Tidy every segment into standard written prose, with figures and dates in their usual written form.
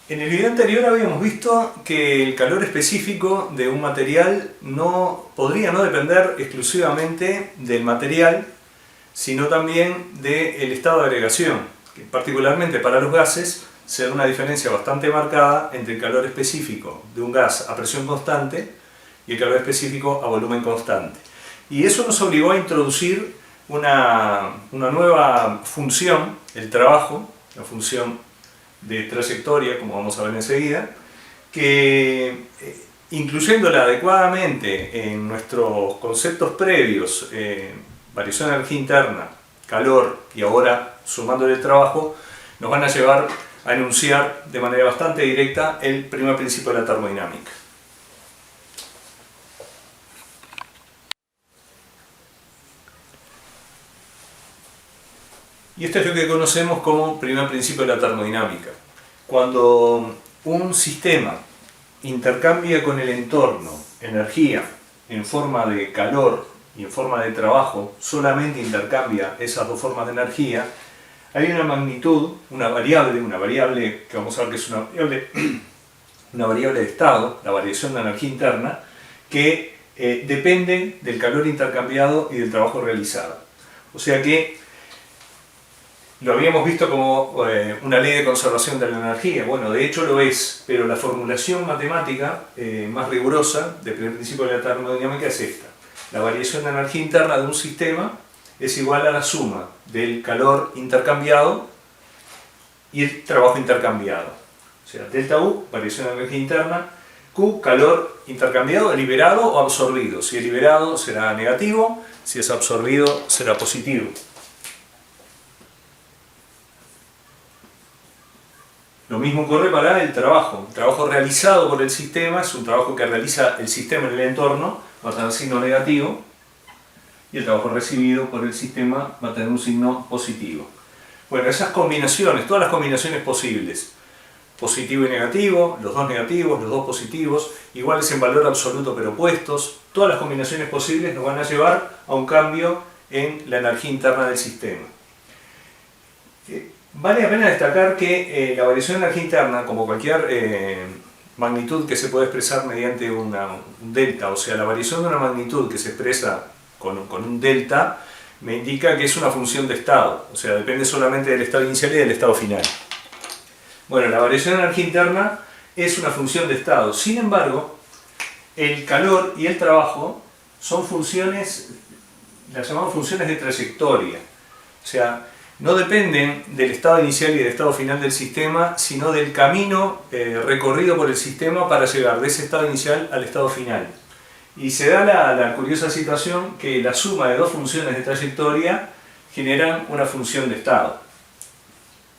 En el video anterior habíamos visto que el calor específico de un material podría no depender exclusivamente del material, sino también del estado de agregación, que particularmente para los gases se da una diferencia bastante marcada entre el calor específico de un gas a presión constante y el calor específico a volumen constante. Y eso nos obligó a introducir una nueva función, el trabajo, la función de trayectoria, como vamos a ver enseguida, que incluyéndola adecuadamente en nuestros conceptos previos, variación de energía interna, calor y ahora sumándole el trabajo, nos van a llevar a enunciar de manera bastante directa el primer principio de la termodinámica. Y esto es lo que conocemos como primer principio de la termodinámica. Cuando un sistema intercambia con el entorno energía en forma de calor y en forma de trabajo, solamente intercambia esas dos formas de energía, hay una magnitud, una variable que vamos a ver que es una variable de estado, la variación de energía interna, que depende del calor intercambiado y del trabajo realizado. O sea que lo habíamos visto como una ley de conservación de la energía. Bueno, de hecho lo es, pero la formulación matemática más rigurosa del primer principio de la termodinámica es esta. La variación de energía interna de un sistema es igual a la suma del calor intercambiado y el trabajo intercambiado. O sea, delta U, variación de energía interna, Q, calor intercambiado, liberado o absorbido. Si es liberado será negativo, si es absorbido será positivo. Lo mismo ocurre para el trabajo. El trabajo realizado por el sistema es un trabajo que realiza el sistema en el entorno, va a tener signo negativo, y el trabajo recibido por el sistema va a tener un signo positivo. Bueno, esas combinaciones, todas las combinaciones posibles, positivo y negativo, los dos negativos, los dos positivos, iguales en valor absoluto pero opuestos, todas las combinaciones posibles nos van a llevar a un cambio en la energía interna del sistema. Vale la pena destacar que la variación de energía interna, como cualquier magnitud que se puede expresar mediante un delta, o sea, la variación de una magnitud que se expresa con un delta, me indica que es una función de estado, o sea, depende solamente del estado inicial y del estado final. Bueno, la variación de energía interna es una función de estado, sin embargo, el calor y el trabajo son funciones, las llamamos funciones de trayectoria, o sea, no dependen del estado inicial y del estado final del sistema, sino del camino recorrido por el sistema para llegar de ese estado inicial al estado final. Y se da la curiosa situación que la suma de dos funciones de trayectoria generan una función de estado.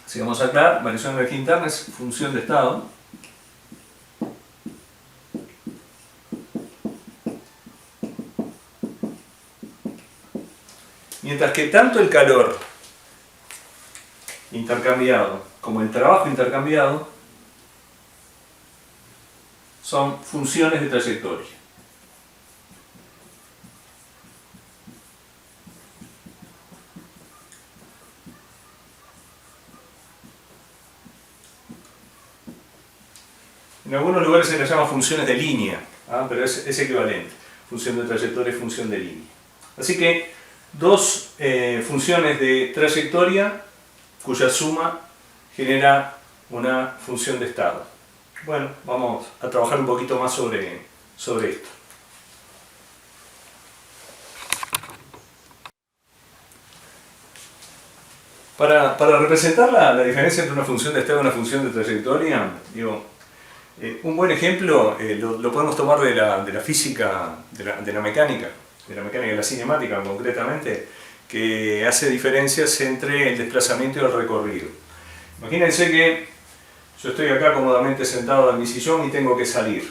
Si vamos a aclarar, variación de energía interna es función de estado. Mientras que tanto el calor intercambiado como el trabajo intercambiado son funciones de trayectoria. En algunos lugares se les llama funciones de línea, pero es equivalente. Función de trayectoria y función de línea. Así que dos funciones de trayectoria cuya suma genera una función de estado. Bueno, vamos a trabajar un poquito más sobre esto. Para representar la diferencia entre una función de estado y una función de trayectoria, un buen ejemplo lo podemos tomar de la física, de la mecánica de la cinemática concretamente, que hace diferencias entre el desplazamiento y el recorrido. Imagínense que yo estoy acá cómodamente sentado en mi sillón y tengo que salir.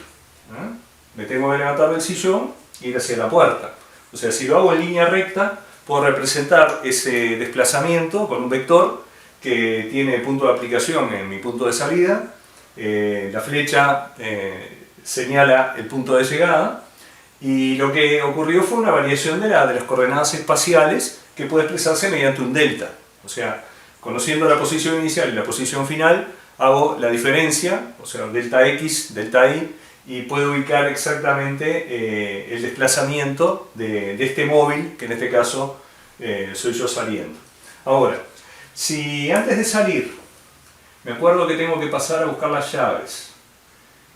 Me tengo que levantar del sillón e ir hacia la puerta. O sea, si lo hago en línea recta, puedo representar ese desplazamiento con un vector que tiene punto de aplicación en mi punto de salida. La flecha señala el punto de llegada. Y lo que ocurrió fue una variación de las coordenadas espaciales que puede expresarse mediante un delta. O sea, conociendo la posición inicial y la posición final, hago la diferencia, o sea, delta X, delta Y, y puedo ubicar exactamente el desplazamiento de este móvil, que en este caso soy yo saliendo. Ahora, si antes de salir me acuerdo que tengo que pasar a buscar las llaves,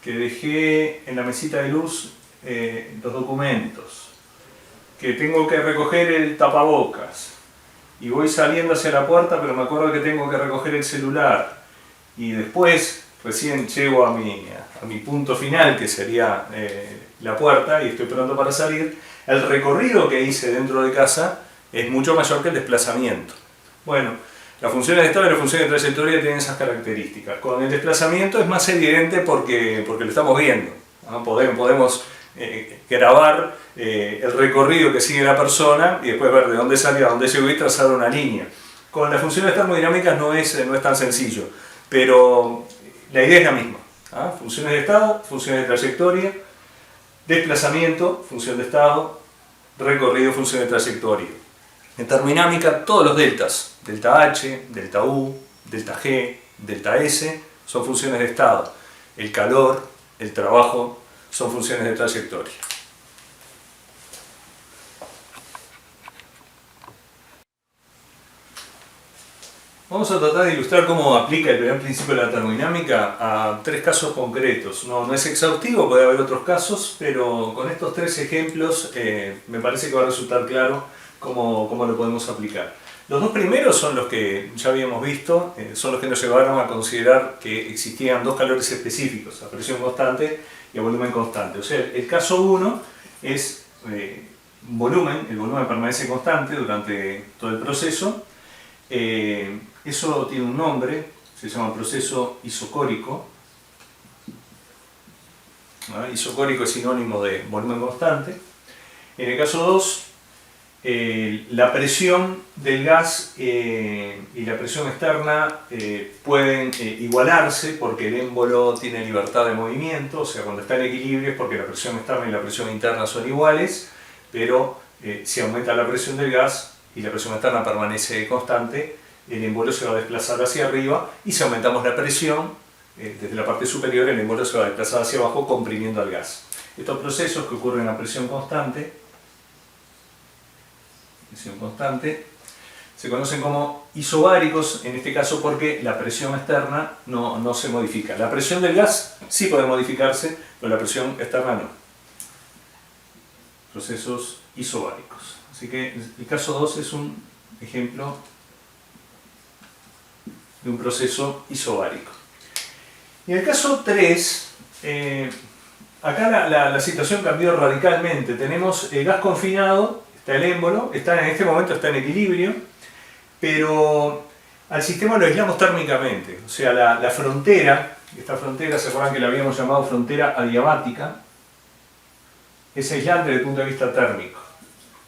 que dejé en la mesita de luz los documentos, que tengo que recoger el tapabocas, y voy saliendo hacia la puerta, pero me acuerdo que tengo que recoger el celular, y después recién llego a mi punto final, que sería la puerta, y estoy pronto para salir, el recorrido que hice dentro de casa es mucho mayor que el desplazamiento. Bueno, las funciones de estado y las funciones de trayectoria tienen esas características. Con el desplazamiento es más evidente porque lo estamos viendo, ¿no? Podemos grabar el recorrido que sigue la persona y después ver de dónde salió a dónde llegó y trazar una línea. Con las funciones termodinámicas no es tan sencillo, pero la idea es la misma, ¿ah? Funciones de estado, funciones de trayectoria, desplazamiento, función de estado, recorrido, función de trayectoria. En termodinámica, todos los deltas, delta H, delta U, delta G, delta S, son funciones de estado. El calor, el trabajo, son funciones de trayectoria. Vamos a tratar de ilustrar cómo aplica el primer principio de la termodinámica a tres casos concretos. No es exhaustivo, puede haber otros casos, pero con estos tres ejemplos me parece que va a resultar claro cómo lo podemos aplicar. Los dos primeros son los que ya habíamos visto, son los que nos llevaron a considerar que existían dos calores específicos, a presión constante y a volumen constante. O sea, el caso 1 es volumen, el volumen permanece constante durante todo el proceso. Eso tiene un nombre, se llama proceso isocórico. ¿No? Isocórico es sinónimo de volumen constante. En el caso 2, la presión del gas y la presión externa pueden igualarse porque el émbolo tiene libertad de movimiento, o sea, cuando está en equilibrio es porque la presión externa y la presión interna son iguales, pero si aumenta la presión del gas y la presión externa permanece constante, el émbolo se va a desplazar hacia arriba, y si aumentamos la presión desde la parte superior, el émbolo se va a desplazar hacia abajo comprimiendo al gas. Estos procesos que ocurren a presión constante se conocen como isobáricos, en este caso porque la presión externa no se modifica. La presión del gas sí puede modificarse, pero la presión externa no. Procesos isobáricos. Así que el caso 2 es un ejemplo de un proceso isobárico. Y en el caso 3, acá la situación cambió radicalmente. Tenemos el gas confinado, está el émbolo, en este momento está en equilibrio, pero al sistema lo aislamos térmicamente. O sea, la frontera, esta frontera, ¿se acuerdan que la habíamos llamado frontera adiabática? Es aislante desde el punto de vista térmico.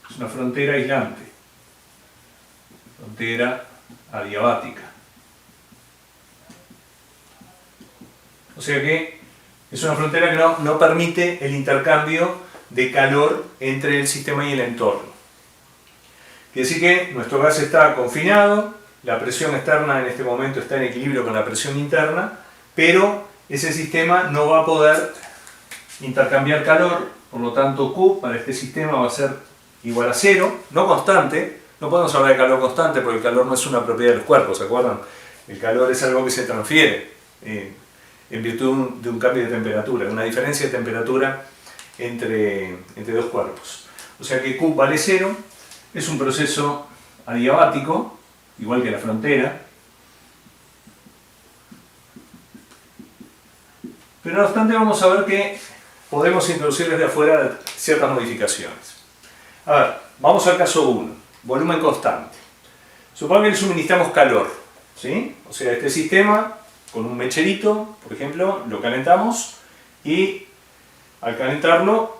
Es una frontera aislante. Frontera adiabática. O sea que es una frontera que no permite el intercambio de calor entre el sistema y el entorno. Quiere decir que nuestro gas está confinado, la presión externa en este momento está en equilibrio con la presión interna, pero ese sistema no va a poder intercambiar calor, por lo tanto Q para este sistema va a ser igual a 0, no constante. No podemos hablar de calor constante porque el calor no es una propiedad de los cuerpos, ¿se acuerdan? El calor es algo que se transfiere en virtud de un cambio de temperatura, una diferencia de temperatura entre dos cuerpos. O sea que Q vale 0, es un proceso adiabático, igual que la frontera, pero no obstante vamos a ver que podemos introducir desde afuera ciertas modificaciones. A ver, vamos al caso 1, volumen constante. Supongo que le suministramos calor, ¿sí? O sea, este sistema con un mecherito, por ejemplo, lo calentamos y al calentarlo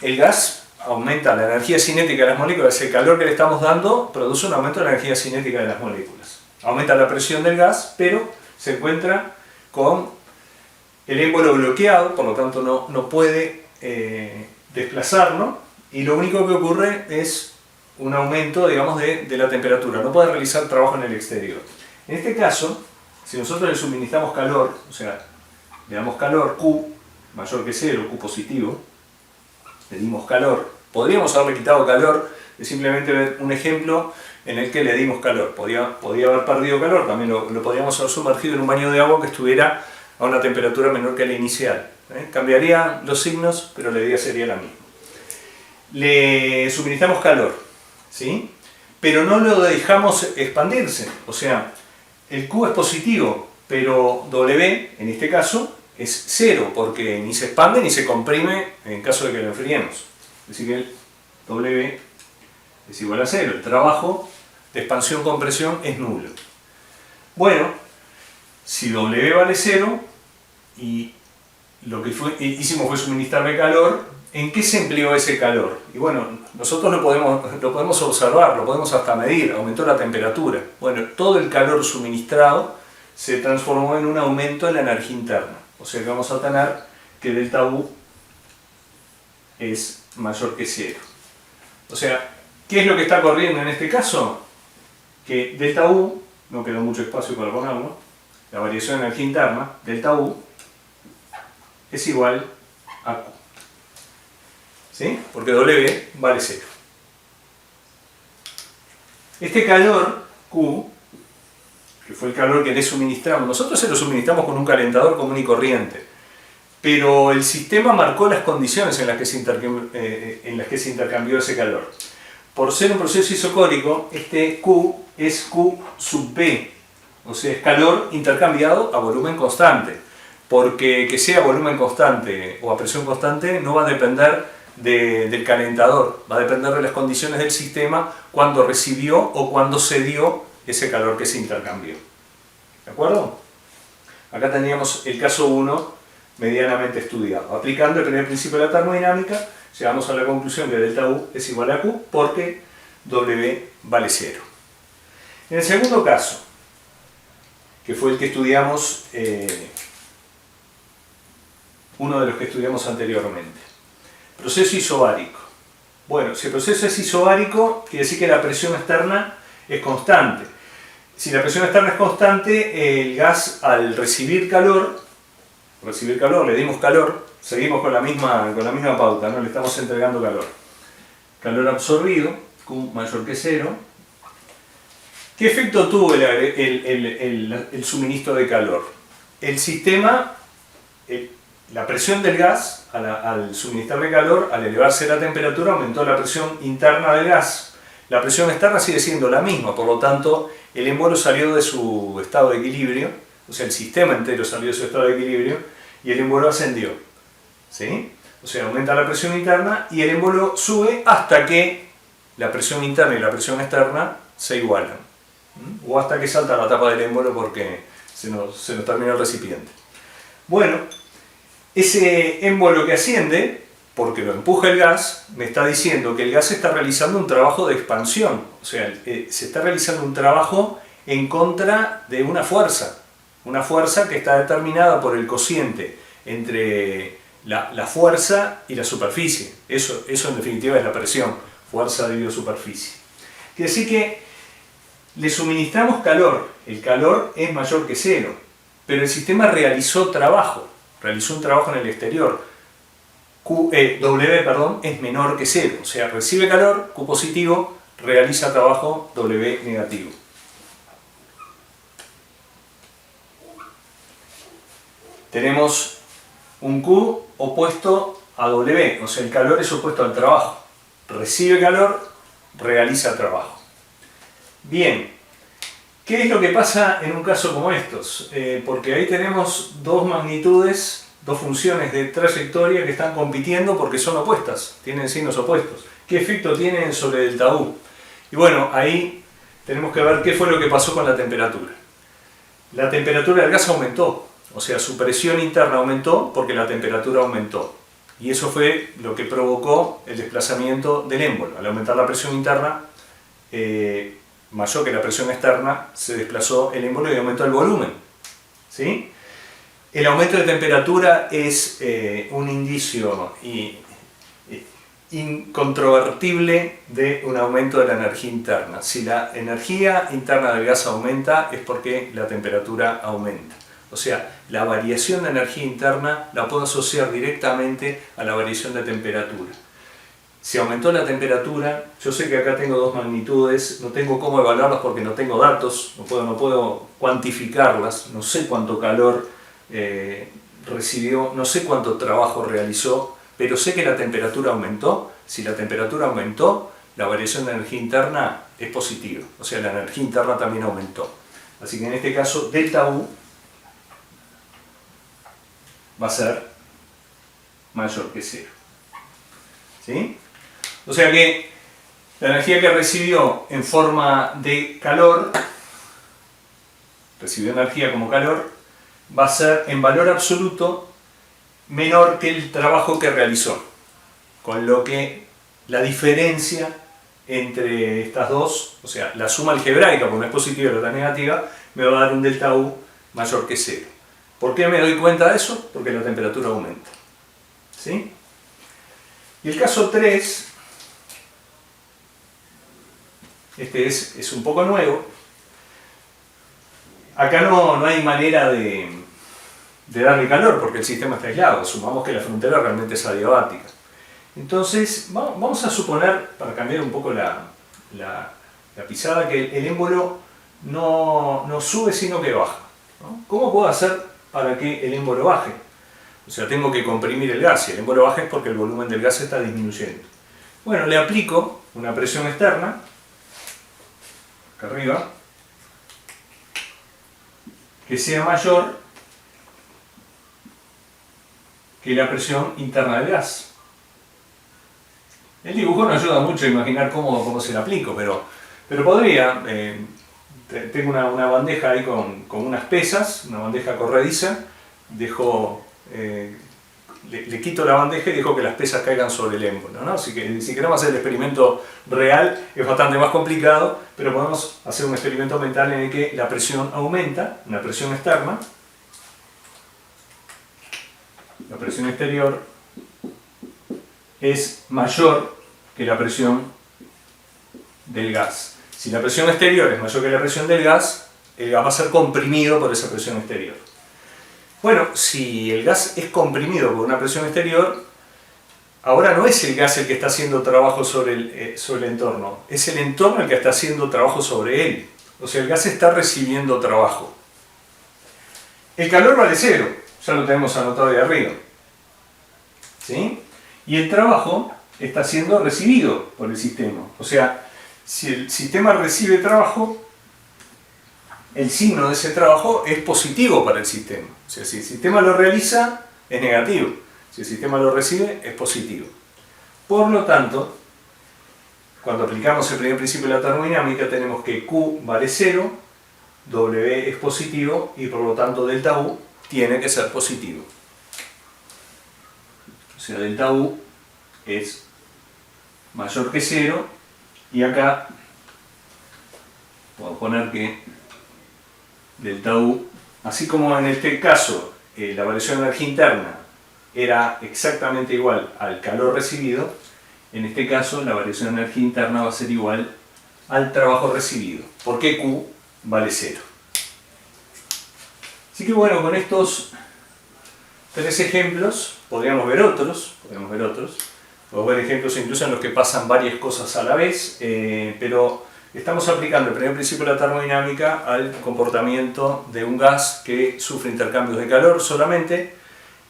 el gas aumenta la energía cinética de las moléculas. El calor que le estamos dando produce un aumento de la energía cinética de las moléculas. Aumenta la presión del gas, pero se encuentra con el émbolo bloqueado, por lo tanto no puede desplazarlo, y lo único que ocurre es un aumento, digamos, de la temperatura. No puede realizar trabajo en el exterior. En este caso, Si nosotros le suministramos calor, o sea, le damos calor, Q mayor que 0, Q positivo, le dimos calor, podríamos haberle quitado calor de simplemente ver un ejemplo en el que le dimos calor. Podía haber perdido calor, también lo podríamos haber sumergido en un baño de agua que estuviera a una temperatura menor que la inicial. Cambiaría los signos, pero la idea sería la misma. Le suministramos calor, ¿sí? Pero no lo dejamos expandirse, o sea, el Q es positivo, pero W, en este caso, es 0, porque ni se expande ni se comprime en caso de que lo enfriemos. Es decir, que el W es igual a 0. El trabajo de expansión-compresión es nulo. Bueno, si W vale 0 y lo que hicimos fue suministrarle calor, ¿en qué se empleó ese calor? Y bueno, nosotros lo podemos observar, lo podemos hasta medir, aumentó la temperatura. Bueno, todo el calor suministrado se transformó en un aumento en la energía interna. O sea que vamos a tener que delta U es mayor que 0. O sea, ¿qué es lo que está corriendo en este caso? Que delta U, no quedó mucho espacio para ponerlo, la variación de energía interna, delta U, es igual a Q. ¿Sí? Porque W vale 0. Este calor, Q, que fue el calor que le suministramos, nosotros se lo suministramos con un calentador común y corriente, pero el sistema marcó las condiciones en las que se intercambió ese calor. Por ser un proceso isocórico, este Q es Q sub P, o sea, es calor intercambiado a volumen constante, porque que sea volumen constante o a presión constante no va a depender del calentador, va a depender de las condiciones del sistema cuando recibió o cuando se dio ese calor que se intercambió. ¿De acuerdo? Acá teníamos el caso 1 medianamente estudiado. Aplicando el primer principio de la termodinámica, llegamos a la conclusión que delta U es igual a Q porque W vale 0. En el segundo caso, que fue el que estudiamos, uno de los que estudiamos anteriormente, proceso isobárico. Bueno, si el proceso es isobárico, quiere decir que la presión externa es constante. Si la presión externa es constante, el gas al recibir calor, le dimos calor, seguimos con la misma pauta, ¿no? Le estamos entregando calor. Calor absorbido, Q mayor que 0. ¿Qué efecto tuvo el suministro de calor? El sistema, la presión del gas, al suministrarle calor, al elevarse la temperatura, aumentó la presión interna del gas. La presión externa sigue siendo la misma, por lo tanto, el émbolo salió de su estado de equilibrio, o sea, el sistema entero salió de su estado de equilibrio, y el émbolo ascendió. ¿Sí? O sea, aumenta la presión interna y el émbolo sube hasta que la presión interna y la presión externa se igualan. O hasta que salta la tapa del émbolo porque se nos termina el recipiente. Bueno, ese émbolo que asciende, porque lo empuja el gas, me está diciendo que el gas está realizando un trabajo de expansión. O sea, se está realizando un trabajo en contra de una fuerza que está determinada por el cociente entre la fuerza y la superficie. Eso en definitiva es la presión, fuerza dividido superficie. Quiere decir que le suministramos calor, el calor es mayor que 0, pero el sistema realizó un trabajo en el exterior. W es menor que 0, o sea, recibe calor, Q positivo, realiza trabajo, W negativo. Tenemos un Q opuesto a W, o sea, el calor es opuesto al trabajo. Recibe calor, realiza trabajo. Bien, ¿qué es lo que pasa en un caso como estos? Porque ahí tenemos dos magnitudes, dos funciones de trayectoria que están compitiendo porque son opuestas, tienen signos opuestos. ¿Qué efecto tienen sobre delta U? Y bueno, ahí tenemos que ver qué fue lo que pasó con la temperatura. La temperatura del gas aumentó, o sea, su presión interna aumentó porque la temperatura aumentó. Y eso fue lo que provocó el desplazamiento del émbolo. Al aumentar la presión interna, mayor que la presión externa, se desplazó el émbolo y aumentó el volumen. ¿Sí? El aumento de temperatura es un indicio incontrovertible de un aumento de la energía interna. Si la energía interna del gas aumenta es porque la temperatura aumenta. O sea, la variación de energía interna la puedo asociar directamente a la variación de temperatura. Si aumentó la temperatura, yo sé que acá tengo dos magnitudes, no tengo cómo evaluarlas porque no tengo datos, no puedo cuantificarlas, no sé cuánto calor recibió, no sé cuánto trabajo realizó, pero sé que la temperatura aumentó. Si la temperatura aumentó, la variación de energía interna es positiva, o sea, la energía interna también aumentó. Así que en este caso, delta U va a ser mayor que 0. ¿Sí? O sea que la energía que recibió en forma de calor, recibió energía como calor, va a ser en valor absoluto menor que el trabajo que realizó. Con lo que la diferencia entre estas dos, o sea, la suma algebraica, porque una es positiva y la otra es negativa, me va a dar un delta U mayor que 0. ¿Por qué me doy cuenta de eso? Porque la temperatura aumenta. ¿Sí? Y el caso 3, este es un poco nuevo. Acá no hay manera de darle calor porque el sistema está aislado. Asumamos que la frontera realmente es adiabática. Entonces, vamos a suponer, para cambiar un poco la pisada, que el émbolo no sube sino que baja, ¿no? ¿Cómo puedo hacer para que el émbolo baje? O sea, tengo que comprimir el gas y el émbolo baja es porque el volumen del gas está disminuyendo. Bueno, le aplico una presión externa, acá arriba, que sea mayor que la presión interna del gas. El dibujo no ayuda mucho a imaginar cómo se lo aplico, pero podría. Tengo una bandeja ahí con unas pesas, una bandeja corrediza, le quito la bandeja y dejo que las pesas caigan sobre el émbolo, ¿no? Así que si queremos hacer el experimento real es bastante más complicado, pero podemos hacer un experimento mental en el que la presión aumenta, una presión externa, la presión exterior es mayor que la presión del gas. Si la presión exterior es mayor que la presión del gas, el gas va a ser comprimido por esa presión exterior. Bueno, si el gas es comprimido por una presión exterior, ahora no es el gas el que está haciendo trabajo sobre el entorno, es el entorno el que está haciendo trabajo sobre él. O sea, el gas está recibiendo trabajo. El calor vale 0, ya lo tenemos anotado ahí arriba. ¿Sí? Y el trabajo está siendo recibido por el sistema. O sea, si el sistema recibe trabajo, el signo de ese trabajo es positivo para el sistema. O sea, si el sistema lo realiza, es negativo. Si el sistema lo recibe, es positivo. Por lo tanto, cuando aplicamos el primer principio de la termodinámica, tenemos que Q vale 0, W es positivo y por lo tanto delta U tiene que ser positivo. O sea, delta U es mayor que 0 y acá puedo poner que delta U, así como en este caso la variación de energía interna era exactamente igual al calor recibido, en este caso la variación de energía interna va a ser igual al trabajo recibido, porque Q vale 0. Así que bueno, con estos 3 ejemplos, podríamos ver otros, podemos ver ejemplos incluso en los que pasan varias cosas a la vez, pero estamos aplicando el primer principio de la termodinámica al comportamiento de un gas que sufre intercambios de calor solamente,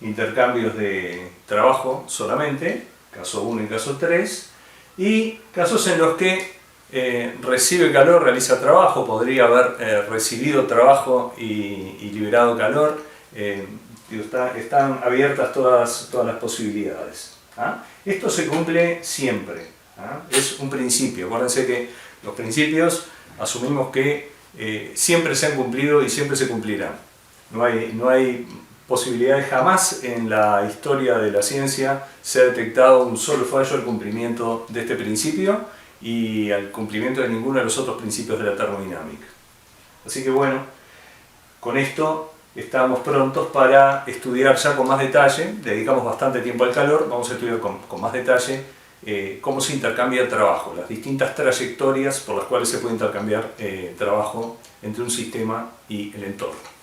intercambios de trabajo solamente, caso 1 y caso 3, y casos en los que recibe calor, realiza trabajo, podría haber recibido trabajo y liberado calor. Están abiertas todas las posibilidades. ¿Ah? Esto se cumple siempre. ¿Ah? Es un principio. Acuérdense que los principios asumimos que siempre se han cumplido y siempre se cumplirán. No hay posibilidades jamás en la historia de la ciencia se ha detectado un solo fallo al cumplimiento de este principio y al cumplimiento de ninguno de los otros principios de la termodinámica. Así que bueno, con esto estamos prontos para estudiar ya con más detalle, dedicamos bastante tiempo al calor, vamos a estudiar con más detalle cómo se intercambia el trabajo, las distintas trayectorias por las cuales se puede intercambiar trabajo entre un sistema y el entorno.